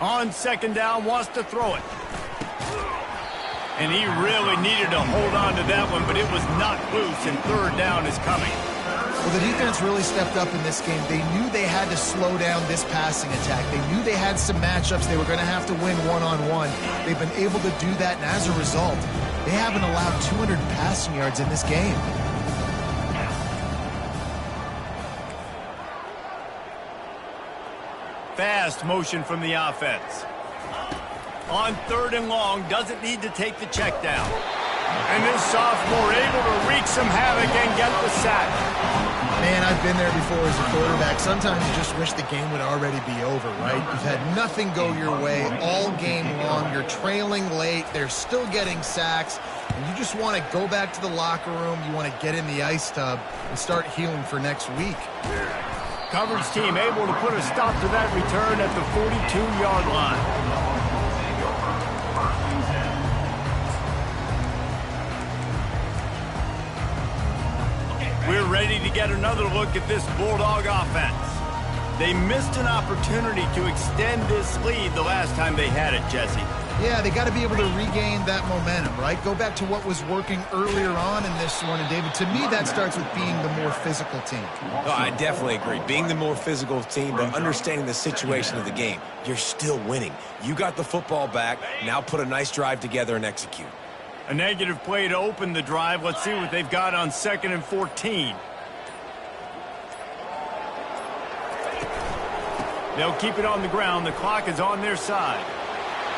On 2nd down, wants to throw it. And he really needed to hold on to that one, but it was knocked loose, and 3rd down is coming. Well, the defense really stepped up in this game. They knew they had to slow down this passing attack. They knew they had some matchups they were going to have to win one-on-one. They've been able to do that, and as a result, they haven't allowed 200 passing yards in this game. Fast motion from the offense. On 3rd and long, doesn't need to take the check down. And this sophomore able to wreak some havoc and get the sack. Man, I've been there before as a quarterback. Sometimes you just wish the game would already be over, right? You've had nothing go your way all game long. You're trailing late. They're still getting sacks. And you just want to go back to the locker room. You want to get in the ice tub and start healing for next week. Coverage team able to put a stop to that return at the 42-yard line. We're ready to get another look at this Bulldog offense. They missed an opportunity to extend this lead the last time they had it, Jesse. Yeah, they got to be able to regain that momentum, right? Go back to what was working earlier on in this one. And, David, to me, that starts with being the more physical team. No, I definitely agree. Being the more physical team, but understanding the situation of the game. You're still winning. You got the football back. Now put a nice drive together and execute. A negative play to open the drive. Let's see what they've got on 2nd and 14. They'll keep it on the ground. The clock is on their side.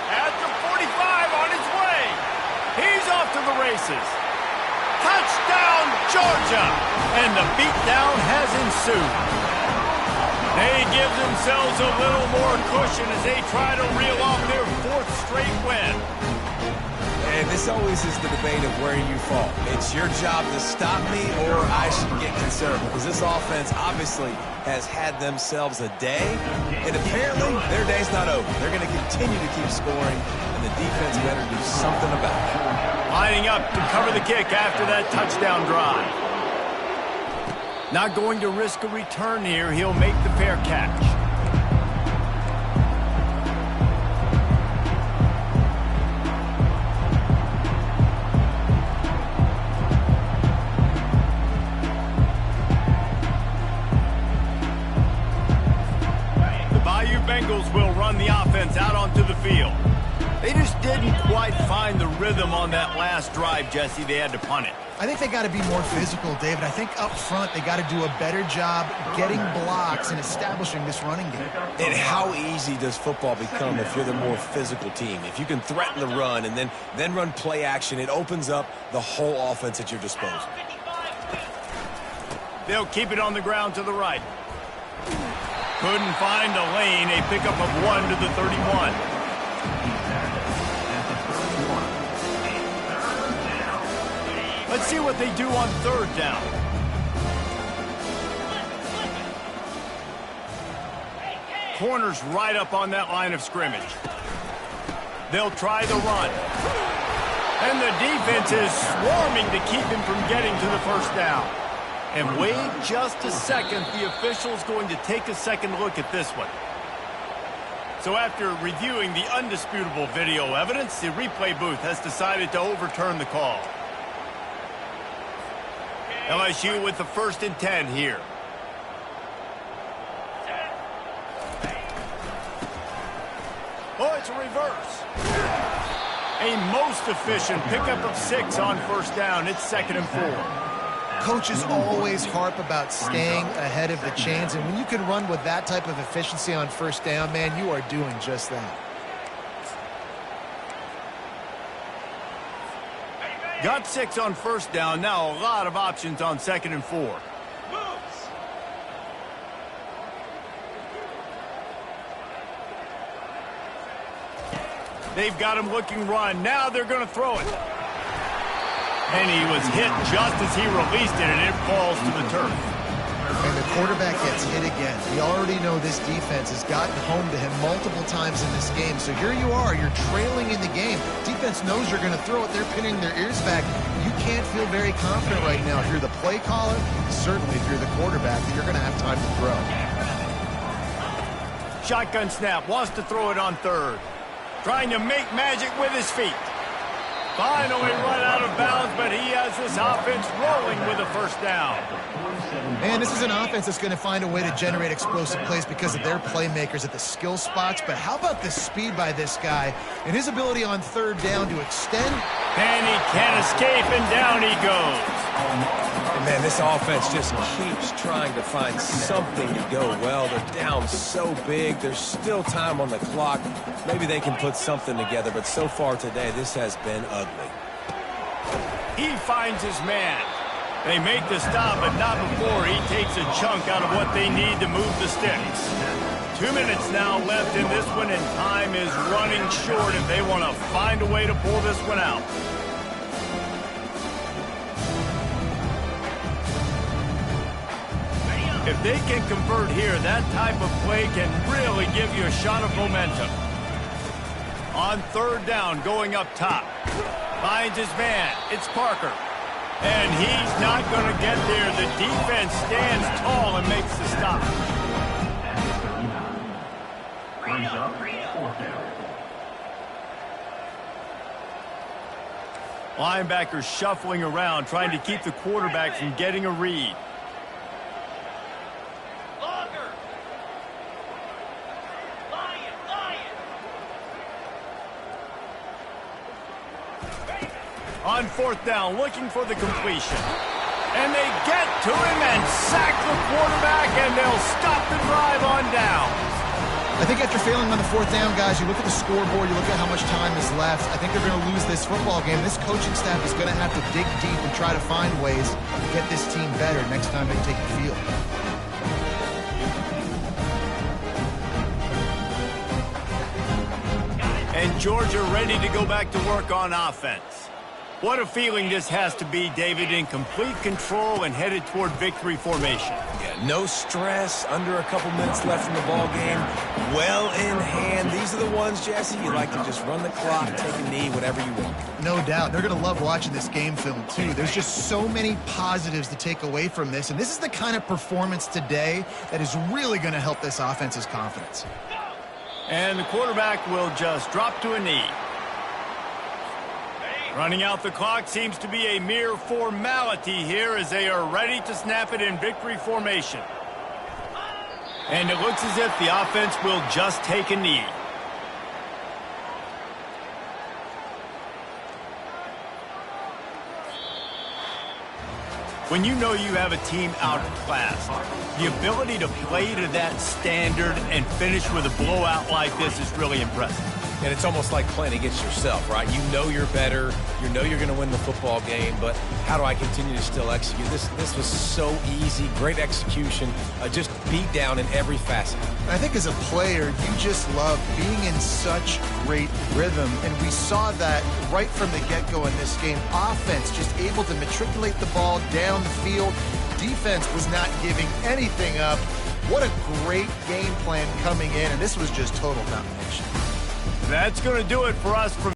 At the 45, on his way. He's off to the races. Touchdown, Georgia! And the beatdown has ensued. They give themselves a little more cushion as they try to reel off their 4th straight win. And this always is the debate of where you fall. It's your job to stop me or I should get concerned, because this offense obviously has had themselves a day, and apparently their day's not over. They're going to continue to keep scoring, and the defense better do something about it. Lining up to cover the kick after that touchdown drive. Not going to risk a return here. He'll make the fair catch. Bengals will run the offense out onto the field. They just didn't quite find the rhythm on that last drive, Jesse. They had to punt it. I think they got to be more physical, David. I think up front they got to do a better job getting blocks and establishing this running game. And how easy does football become if you're the more physical team? If you can threaten the run and then run play action, it opens up the whole offense at your disposal. They'll keep it on the ground to the right. Couldn't find a lane. A pickup of 1 to the 31. Let's see what they do on 3rd down. Corners right up on that line of scrimmage. They'll try the run. And the defense is swarming to keep him from getting to the 1st down. And wait just a second, the official's going to take a second look at this one. So after reviewing the undisputable video evidence, the replay booth has decided to overturn the call. LSU with the 1st and 10 here. Oh, it's a reverse. A most efficient pickup of 6 on 1st down. It's 2nd and 4. Coaches always harp about staying ahead of the chains, and when you can run with that type of efficiency on 1st down, man, you are doing just that. Got 6 on 1st down. Now a lot of options on 2nd and 4. They've got him looking run. Now they're going to throw it. And he was hit just as he released it, and it falls to the turf. And the quarterback gets hit again. We already know this defense has gotten home to him multiple times in this game. So here you are. You're trailing in the game. Defense knows you're going to throw it. They're pinning their ears back. You can't feel very confident right now. If you're the play caller, certainly if you're the quarterback, that you're going to have time to throw. Shotgun snap. Wants to throw it on 3rd. Trying to make magic with his feet. Finally run out of bounds, but he has this offense rolling with a 1st down. Man, this is an offense that's going to find a way to generate explosive plays because of their playmakers at the skill spots. But how about the speed by this guy and his ability on 3rd down to extend? And he can't escape, and down he goes. And man, this offense just keeps trying to find something to go well. They're down so big. There's still time on the clock. Maybe they can put something together, but so far today, this has been ugly. He finds his man. They make the stop, but not before he takes a chunk out of what they need to move the sticks. 2 minutes now left in this one, and time is running short if they want to find a way to pull this one out. If they can convert here, that type of play can really give you a shot of momentum. On third down, going up top. Finds his man. It's Parker. And he's not going to get there. The defense stands tall and makes the stop. Brings up 4th down. Linebackers shuffling around, trying to keep the quarterback from getting a read. Longer. Lion. On 4th down, looking for the completion. And they get to him and sack the quarterback, and they'll stop the drive on down. I think after failing on the 4th down, guys, you look at the scoreboard, you look at how much time is left. I think they're going to lose this football game. This coaching staff is going to have to dig deep and try to find ways to get this team better next time they take the field. And Georgia ready to go back to work on offense. What a feeling this has to be, David, in complete control and headed toward victory formation. Yeah, no stress, under a couple minutes left in the ball game, well in hand. These are the ones, Jesse, you like to just run the clock, take a knee, whatever you want. No doubt. They're going to love watching this game film, too. There's just so many positives to take away from this, and this is the kind of performance today that is really going to help this offense's confidence. And the quarterback will just drop to a knee. Running out the clock seems to be a mere formality here as they are ready to snap it in victory formation. And it looks as if the offense will just take a knee. When you know you have a team outclassed, the ability to play to that standard and finish with a blowout like this is really impressive. And it's almost like playing against yourself, right? You know you're better. You know you're going to win the football game, but how do I continue to still execute? This was so easy, great execution, just beat down in every facet. I think as a player, you just love being in such great rhythm, and we saw that right from the get-go in this game. Offense just able to matriculate the ball down the field. Defense was not giving anything up. What a great game plan coming in, and this was just total domination. That's going to do it for us from